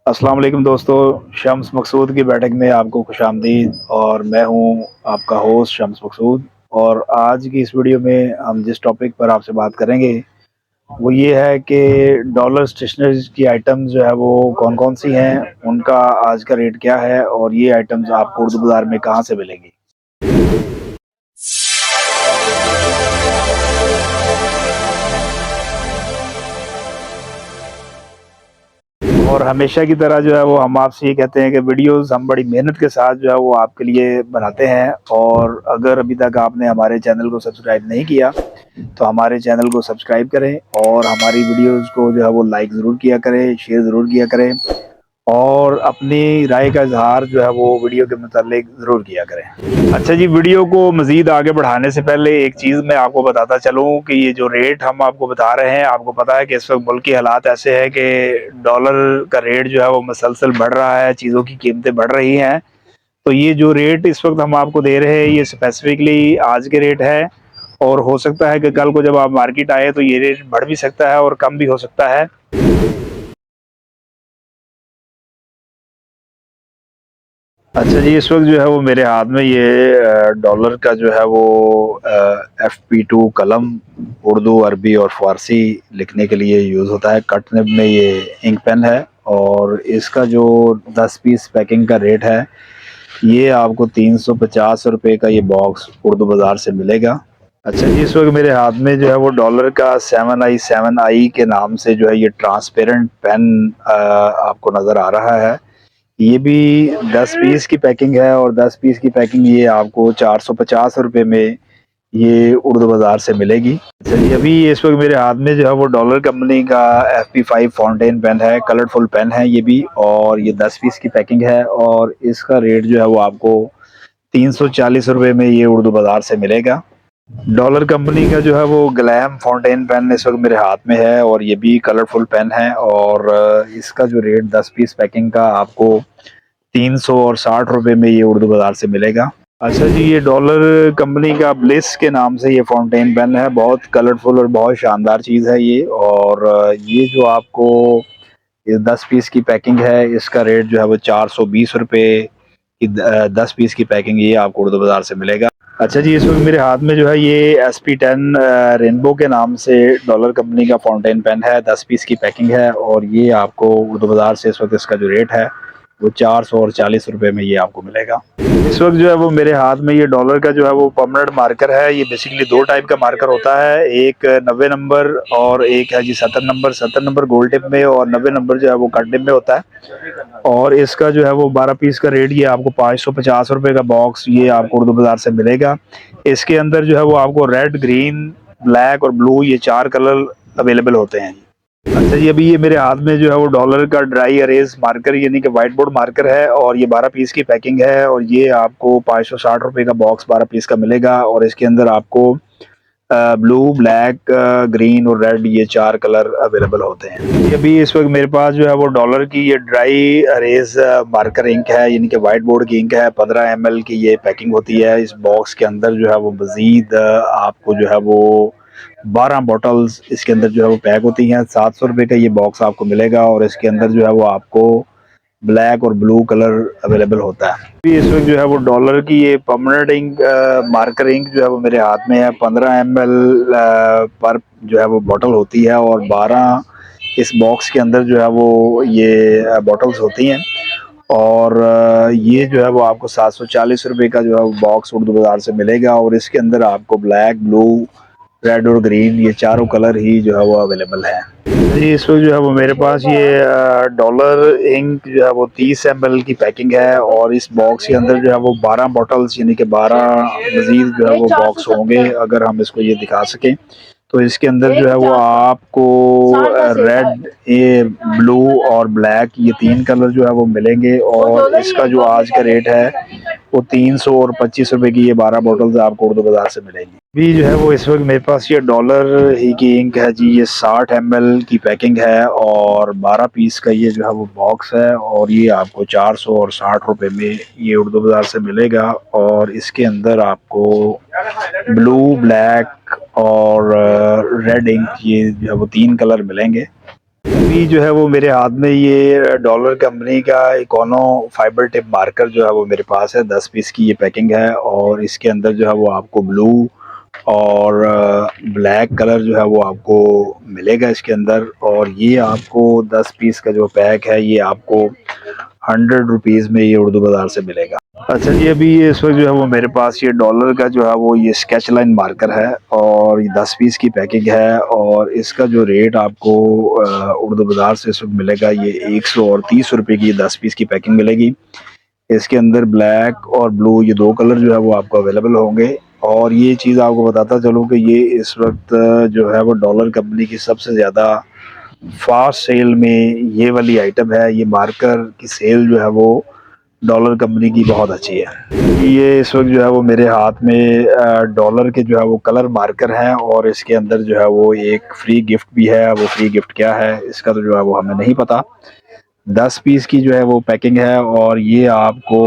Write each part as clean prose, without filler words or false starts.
अस्सलाम वालेकुम दोस्तों। शम्स मकसूद की बैठक में आपको खुशामदीद। और मैं हूं आपका होस्ट शम्स मकसूद। और आज की इस वीडियो में हम जिस टॉपिक पर आपसे बात करेंगे वो ये है कि डॉलर स्टेशनरी की आइटम्स जो है वो कौन कौन सी हैं, उनका आज का रेट क्या है और ये आइटम्स आपको उर्दू बाज़ार में कहाँ से मिलेंगी। और हमेशा की तरह जो है वो हम आपसे ये कहते हैं कि वीडियोस हम बड़ी मेहनत के साथ जो है वो आपके लिए बनाते हैं। और अगर अभी तक आपने हमारे चैनल को सब्सक्राइब नहीं किया तो हमारे चैनल को सब्सक्राइब करें और हमारी वीडियोस को जो है वो लाइक ज़रूर किया करें, शेयर ज़रूर किया करें और अपनी राय का इजहार जो है वो वीडियो के मुतालिक ज़रूर किया करें। अच्छा जी, वीडियो को मज़ीद आगे बढ़ाने से पहले एक चीज़ मैं आपको बताता चलूँ कि ये जो रेट हम आपको बता रहे हैं, आपको पता है कि इस वक्त मुल्क के हालात ऐसे हैं कि डॉलर का रेट जो है वो मुसलसल बढ़ रहा है, चीज़ों की कीमतें बढ़ रही हैं। तो ये जो रेट इस वक्त हम आपको दे रहे हैं ये स्पेसिफिकली आज के रेट है और हो सकता है कि कल को जब आप मार्केट आए तो ये रेट बढ़ भी सकता है और कम भी हो सकता है। अच्छा जी, इस वक्त जो है वो मेरे हाथ में ये डॉलर का जो है वो FP2 कलम उर्दू, अरबी और फ़ारसी लिखने के लिए यूज़ होता है। कट निब में ये इंक पेन है और इसका जो 10 पीस पैकिंग का रेट है ये आपको 350 रुपये का ये बॉक्स उर्दू बाज़ार से मिलेगा। अच्छा जी, इस वक्त मेरे हाथ में जो है वो डॉलर का 7i के नाम से जो है ये ट्रांसपेरेंट पेन आपको नज़र आ रहा है। ये भी 10 पीस की पैकिंग है और 10 पीस की पैकिंग ये आपको 450 रुपये में ये उर्दू बाज़ार से मिलेगी। अच्छा जी, अभी इस वक्त मेरे हाथ में जो है वो डॉलर कंपनी का FP5 फाउंटेन पेन है, कलरफुल पेन है ये भी, और ये 10 पीस की पैकिंग है और इसका रेट जो है वो आपको 340 रुपये में ये उर्दू बाज़ार से मिलेगा। डॉलर कंपनी का जो है वो ग्लैम फाउंटेन पेन इस वक्त मेरे हाथ में है और ये भी कलरफुल पेन है और इसका जो रेट 10 पीस पैकिंग का आपको 360 रुपये में ये उर्दू बाज़ार से मिलेगा। अच्छा जी, ये डॉलर कंपनी का ब्लिस के नाम से ये फाउंटेन पेन है, बहुत कलरफुल और बहुत शानदार चीज़ है ये। और ये जो आपको ये 10 पीस की पैकिंग है इसका रेट जो है वो 420 रुपये की 10 पीस की पैकिंग ये आपको उर्दू बाज़ार से मिलेगा। अच्छा जी, इस वक्त मेरे हाथ में जो है ये SP10 रेनबो के नाम से डॉलर कंपनी का फाउंटेन पेन है, 10 पीस की पैकिंग है और ये आपको उर्दू बाज़ार से इस वक्त इसका जो रेट है वो 440 रुपये में ये आपको मिलेगा। इस वक्त जो है वो मेरे हाथ में ये डॉलर का जो है वो परमानेंट मार्कर है। ये बेसिकली दो टाइप का मार्कर होता है, एक 90 नंबर और एक है जी 70 नंबर। 70 नंबर गोल्ड टिप में और 90 नंबर जो है वो कट टिप में होता है। और इसका जो है वो 12 पीस का रेट ये आपको 550 रुपये का बॉक्स ये आपको उर्दू बाज़ार से मिलेगा। इसके अंदर जो है वो आपको रेड, ग्रीन, ब्लैक और ब्लू ये 4 कलर अवेलेबल होते हैं। अच्छा जी, अभी ये मेरे हाथ में जो है वो डॉलर का ड्राई अरेज मार्कर यानी कि वाइट बोर्ड मार्कर है और ये 12 पीस की पैकिंग है और ये आपको 560 रुपये का बॉक्स 12 पीस का मिलेगा। और इसके अंदर आपको ब्लू, ब्लैक, ग्रीन और रेड ये 4 कलर अवेलेबल होते हैं। ये अभी इस वक्त मेरे पास जो है वो डॉलर की ये ड्राई अरेज मार्कर इंक है यानी कि वाइट बोर्ड की इंक है। 15 ml की ये पैकिंग होती है। इस बॉक्स के अंदर जो है वो मज़ीद आपको जो है वो 12 बॉटल्स इसके अंदर जो है वो पैक होती हैं। 700 रुपये का ये बॉक्स आपको मिलेगा और इसके अंदर जो है वो आपको ब्लैक और ब्लू कलर अवेलेबल होता है। अभी इस वक्त जो है वो डॉलर की ये परमानेंट इंक मार्कर इंक जो है वो मेरे हाथ में है। 15 ml पर जो है वो बॉटल होती है और 12 इस बॉक्स के अंदर जो है वो ये बॉटल्स होती हैं। और ये जो है वो आपको 740 रुपये का जो है वो बॉक्स उर्दू बाज़ार से मिलेगा और इसके अंदर आपको ब्लैक, ब्लू, रेड और ग्रीन ये चारों कलर ही जो है वो अवेलेबल है। जी, इस वक्त जो है वो मेरे पास ये डॉलर इंक जो है वो 30 ml की पैकिंग है और इस बॉक्स के अंदर जो है वो 12 बॉटल्स यानी कि 12 मजीद जो है वो बॉक्स होंगे अगर हम इसको ये दिखा सकें। तो इसके अंदर जो है वो आपको रेड, ये ब्लू और ब्लैक ये 3 कलर जो है वो मिलेंगे और इसका जो आज का रेट है वो 325 रुपये की ये 12 बॉटल्स आपको उर्दू बाज़ार से मिलेंगी। भी जो है वो इस वक्त मेरे पास ये डॉलर ही की इंक है जी, ये 60 ml की पैकिंग है और 12 पीस का ये जो है वो बॉक्स है और ये आपको 460 रुपये में ये उर्दू बाज़ार से मिलेगा। और इसके अंदर आपको ब्लू, ब्लैक और रेड इंक ये जो है वो 3 कलर मिलेंगे। अभी जो है वो मेरे हाथ में ये डॉलर कंपनी का इकोनो फाइबर टिप मार्कर जो है वो मेरे पास है। 10 पीस की ये पैकिंग है और इसके अंदर जो है वो आपको ब्लू और ब्लैक कलर जो है वो आपको मिलेगा इसके अंदर। और ये आपको 10 पीस का जो पैक है ये आपको 100 रुपीज़ में ये उर्दू बाज़ार से मिलेगा। अच्छा जी, अभी ये इस वक्त जो है वो मेरे पास ये डॉलर का जो है वो ये स्केच लाइन मार्कर है और ये 10 पीस की पैकिंग है और इसका जो रेट आपको उर्दू बाज़ार से इस वक्त मिलेगा ये 130 रुपये की 10 पीस की पैकिंग मिलेगी। इसके अंदर ब्लैक और ब्लू ये दो कलर जो है वो आपको अवेलेबल होंगे। और ये चीज़ आपको बताता चलूँ कि ये इस वक्त जो है वो डॉलर कंपनी की सबसे ज़्यादा फास्ट सेल में ये वाली आइटम है। ये मार्कर की सेल जो है वो डॉलर कंपनी की बहुत अच्छी है। ये इस वक्त जो है वो मेरे हाथ में डॉलर के जो है वो कलर मार्कर हैं और इसके अंदर जो है वो एक फ्री गिफ्ट भी है। वो फ्री गिफ्ट क्या है इसका तो जो है वो हमें नहीं पता। 10 पीस की जो है वो पैकिंग है और ये आपको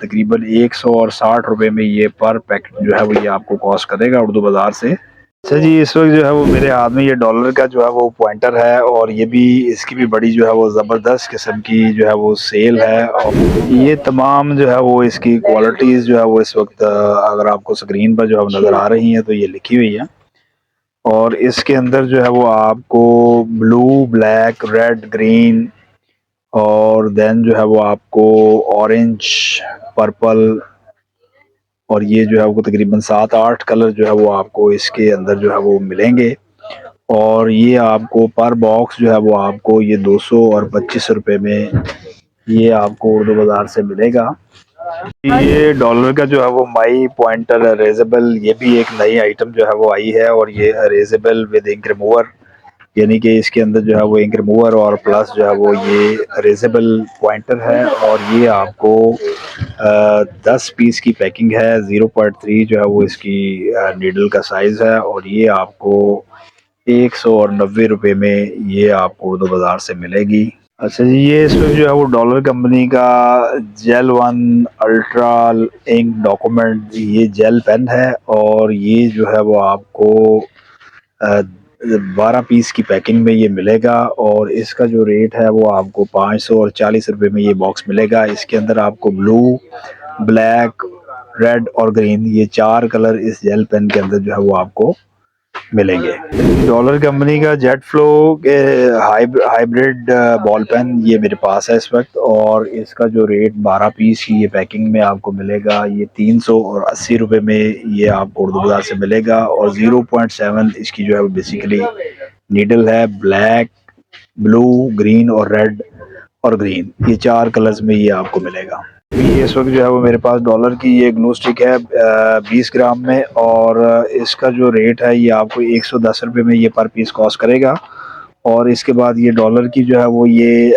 तकरीबन 160 रुपये में ये पर पैकेट जो है वो ये आपको कॉस्ट करेगा उर्दू बाज़ार से। अच्छा जी, इस वक्त जो है वो मेरे हाथ में ये डॉलर का जो है वो पॉइंटर है और ये भी इसकी भी बड़ी जो है वो ज़बरदस्त किस्म की जो है वो सेल है। और ये तमाम जो है वो इसकी क्वालिटीज़ जो है वो इस वक्त अगर आपको स्क्रीन पर जो है नज़र आ रही हैं तो ये लिखी हुई है। और इसके अंदर जो है वो आपको ब्लू, ब्लैक, रेड, ग्रीन और देन जो है वो आपको ऑरेंज, पर्पल और ये जो है वो तकरीबन 7-8 कलर जो है वो आपको इसके अंदर जो है वो मिलेंगे। और ये आपको पर बॉक्स जो है वो आपको ये 200 और 25 रुपये में ये आपको उर्दू बाज़ार से मिलेगा। ये डॉलर का जो है वो माई पॉइंटर अरेजेबल ये भी एक नई आइटम जो है वो आई है और ये अरेजेबल विद इंक रिमूवर, यानी कि इसके अंदर जो है वो इंक रिमूवर और प्लस जो है वो ये अरेजेबल पॉइंटर है। और ये आपको 10 पीस की पैकिंग है। 0.3 जो है वो इसकी नीडल का साइज़ है और ये आपको 190 रुपये में ये आपको उर्दू बाज़ार से मिलेगी। अच्छा जी, ये इसमें जो है वो डॉलर कंपनी का gel one ultra ink document ये जेल पेन है और ये जो है वो आपको 12 पीस की पैकिंग में ये मिलेगा। और इसका जो रेट है वो आपको 540 रुपये में ये बॉक्स मिलेगा। इसके अंदर आपको ब्लू, ब्लैक, रेड और ग्रीन ये 4 कलर इस जेल पेन के अंदर जो है वो आपको मिलेंगे। डॉलर कंपनी का जेट फ्लो के हाइब्रिड बॉल पेन ये मेरे पास है इस वक्त और इसका जो रेट 12 पीस की ये पैकिंग में आपको मिलेगा ये 380 रुपये में ये आपको उर्दू बाज़ार से मिलेगा। और 0.7 इसकी जो है वो बेसिकली नीडल है। ब्लैक, ब्लू, ग्रीन और रेड और ग्रीन ये 4 कलर्स में ये आपको मिलेगा। ये इस वक्त जो है वो मेरे पास डॉलर की ये ग्लू स्टिक है 20 ग्राम में और इसका जो रेट है ये आपको 110 रुपये में ये पर पीस कॉस्ट करेगा। और इसके बाद ये डॉलर की जो है वो ये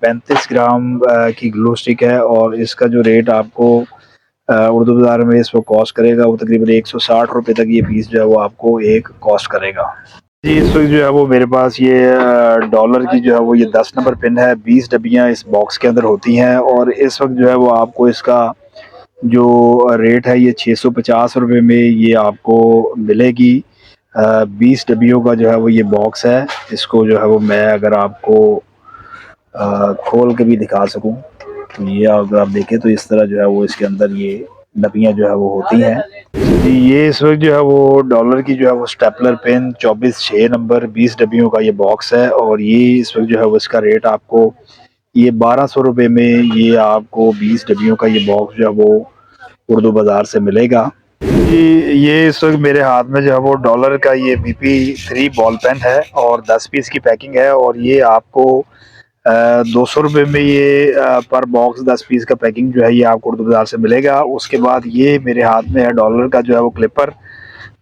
35 ग्राम की ग्लू स्टिक है और इसका जो रेट आपको उर्दू बाज़ार में इस वक्त कॉस्ट करेगा वो तकरीबन 160 रुपये तक ये पीस जो है वो आपको एक कॉस्ट करेगा। जी, इस वक्त जो है वो मेरे पास ये डॉलर की जो है वो ये 10 नंबर पिन है। 20 डब्बियाँ इस बॉक्स के अंदर होती हैं और इस वक्त जो है वो आपको इसका जो रेट है ये 650 रुपये में ये आपको मिलेगी। 20 डब्बियों का जो है वो ये बॉक्स है। इसको जो है वो मैं अगर आपको खोल के भी दिखा सकूं तो ये अगर आप देखें तो इस तरह जो है वो इसके अंदर ये डब्बियाँ जो है वो होती हैं। जी, ये इस वक्त जो है वो डॉलर की जो है वो स्टेपलर पेन 24/6 नंबर 20 डब्बियों का ये बॉक्स है और ये इस वक्त जो है वो इसका रेट आपको ये 1200 रुपये में ये आपको 20 डब्बियों का ये बॉक्स जो है वो उर्दू बाज़ार से मिलेगा। जी, ये इस वक्त मेरे हाथ में जो है वो डॉलर का ये BP3 बॉल पेन है और 10 पीस की पैकिंग है और ये आपको 200 रुपये में ये पर बॉक्स 10 पीस का पैकिंग जो है ये आपको उर्दू बाज़ार से मिलेगा। उसके बाद ये मेरे हाथ में है डॉलर का जो है वो क्लिपर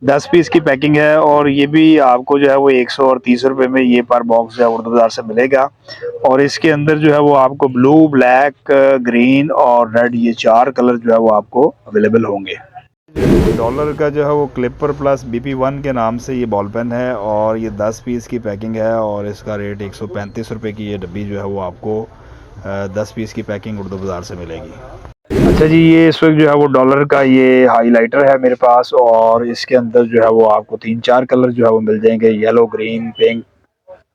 10 पीस की पैकिंग है और ये भी आपको जो है वो 130 रुपये में ये पर बॉक्स जो है उर्दू बाज़ार से मिलेगा। और इसके अंदर जो है वो आपको ब्लू, ब्लैक, ग्रीन और रेड ये 4 कलर जो है वो आपको अवेलेबल होंगे। डॉलर का जो है वो क्लिपर प्लस BP1 के नाम से ये बॉल पेन है और ये 10 पीस की पैकिंग है और इसका रेट 135 रुपये की ये डब्बी जो है वो आपको 10 पीस की पैकिंग उर्दू बाज़ार से मिलेगी। अच्छा जी, ये इस वक्त जो है वो डॉलर का ये हाइलाइटर है मेरे पास और इसके अंदर जो है वो आपको 3-4 कलर जो है वो मिल जाएंगे। येलो, ग्रीन, पिंक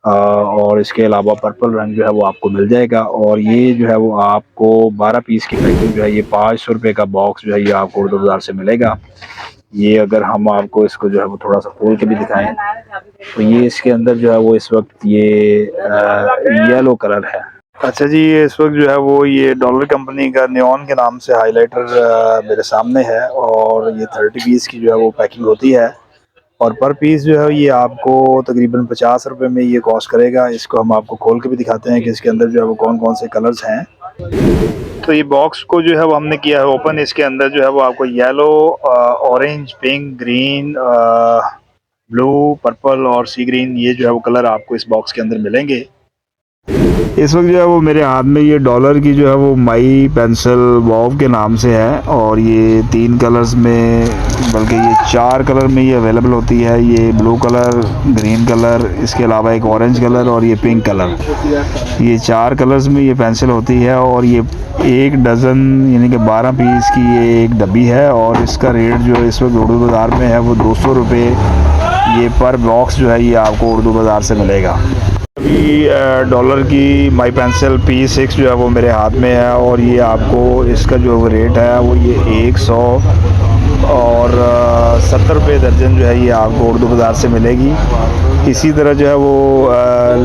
और इसके अलावा पर्पल रंग जो है वो आपको मिल जाएगा। और ये जो है वो आपको 12 पीस की पैकिंग जो है ये 500 रुपये का बॉक्स जो है ये आपको उर्दू बाज़ार से मिलेगा। ये अगर हम आपको इसको जो है वो थोड़ा सा खोल के भी दिखाएं तो ये इसके अंदर जो है वो इस वक्त ये येलो कलर है। अच्छा जी, ये इस वक्त जो है वो ये डॉलर कंपनी का नियॉन के नाम से हाइलाइटर मेरे सामने है और ये 30 पीस की जो है वो पैकिंग होती है और पर पीस जो है ये आपको तकरीबन 50 रुपये में ये कॉस्ट करेगा। इसको हम आपको खोल के भी दिखाते हैं कि इसके अंदर जो है वो कौन कौन से कलर्स हैं। तो ये बॉक्स को जो है वो हमने किया है ओपन। इसके अंदर जो है वो आपको yellow, orange, pink, green, blue, purple और सी ग्रीन ये जो है वो कलर आपको इस बॉक्स के अंदर मिलेंगे। इस वक्त जो है वो मेरे हाथ में ये डॉलर की जो है वो माई पेंसिल वॉव के नाम से है और ये 3 कलर्स में, बल्कि ये 4 कलर में ये अवेलेबल होती है। ये ब्लू कलर, ग्रीन कलर, इसके अलावा एक ऑरेंज कलर और ये पिंक कलर, ये 4 कलर्स में ये पेंसिल होती है। और ये 1 डज़न यानी कि 12 पीस की ये एक डब्बी है और इसका रेट जो है इस वक्त उर्दू बाज़ार में है वो 200 रुपये ये पर बॉक्स जो है ये आपको उर्दू बाज़ार से मिलेगा। अभी डॉलर की माई पेंसिल P6 जो है वो मेरे हाथ में है और ये आपको इसका जो रेट है वो ये 100 और 70 रुपये दर्जन जो है ये आपको उर्दू बाज़ार से मिलेगी। इसी तरह जो है वो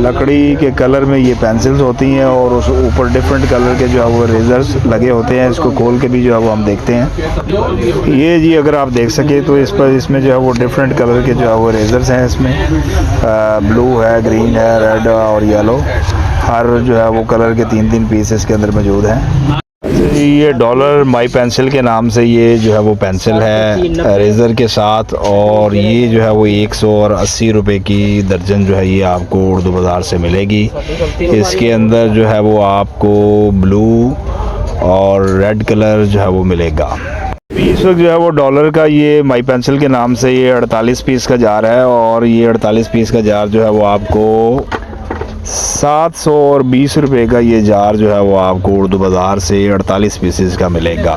लकड़ी के कलर में ये पेंसिल्स होती हैं और उस ऊपर डिफरेंट कलर के जो है वो रेज़र्स लगे होते हैं। इसको खोल के भी जो है वो हम देखते हैं। ये जी अगर आप देख सके तो इस पर इसमें जो है वो डिफरेंट कलर के जो है वो रेज़र्स हैं। इसमें ब्लू है, ग्रीन है, रेड और येलो, हर जो है वो कलर के 3-3 पीस इसके अंदर मौजूद हैं। ये डॉलर माई पेंसिल के नाम से ये जो है वो पेंसिल है रेज़र के साथ और ये जो है वो 180 रुपये की दर्जन जो है ये आपको उर्दू बाज़ार से मिलेगी। इसके अंदर जो है वो आपको ब्लू और रेड कलर जो है वो मिलेगा। इस वक्त जो है वो डॉलर का ये माई पेंसिल के नाम से ये 48 पीस का जार है और ये 48 पीस का जार जो है वो आपको 720 रुपये का ये जार जो है वो आपको उर्दू बाज़ार से 48 पीसेस का मिलेगा।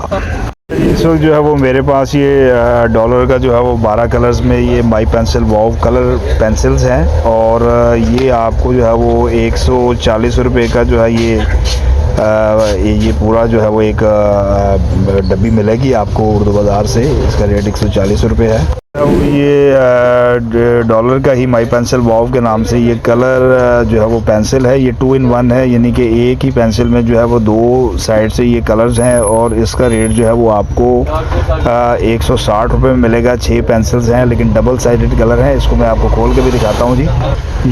इस वक्त जो है वो मेरे पास ये डॉलर का जो है वो 12 कलर्स में ये माई पेंसिल वॉव कलर पेंसिल्स हैं और ये आपको जो है वो 140 रुपये का जो है ये पूरा जो है वो एक डब्बी मिलेगी आपको उर्दू बाज़ार से। इसका रेट 140 रुपये है। ये डॉलर का ही माई पेंसिल वॉव के नाम से ये कलर जो है वो पेंसिल है, ये 2 in 1 है, यानी कि एक ही पेंसिल में जो है वो 2 साइड से ये कलर्स हैं और इसका रेट जो है वो आपको 160 रुपये में मिलेगा। 6 पेंसिल्स हैं लेकिन डबल साइडेड कलर हैं। इसको मैं आपको खोल के भी दिखाता हूँ जी।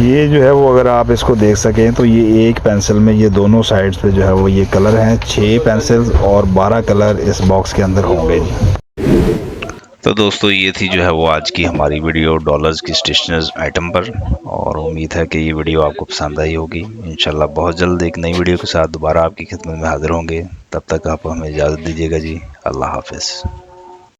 ये जो है वो अगर आप इसको देख सकें तो ये एक पेंसिल में ये दोनों साइड्स पे जो है वो ये कलर हैं। 6 पेंसिल्स और 12 कलर इस बॉक्स के अंदर होंगे जी। तो दोस्तों ये थी जो है वो आज की हमारी वीडियो डॉलर्स की स्टेशनरी आइटम पर और उम्मीद है कि ये वीडियो आपको पसंद आई होगी। इंशाल्लाह बहुत जल्द एक नई वीडियो के साथ दोबारा आपकी खिदमत में हाजिर होंगे। तब तक आप हमें इजाज़त दीजिएगा जी। अल्लाह हाफ़िज़।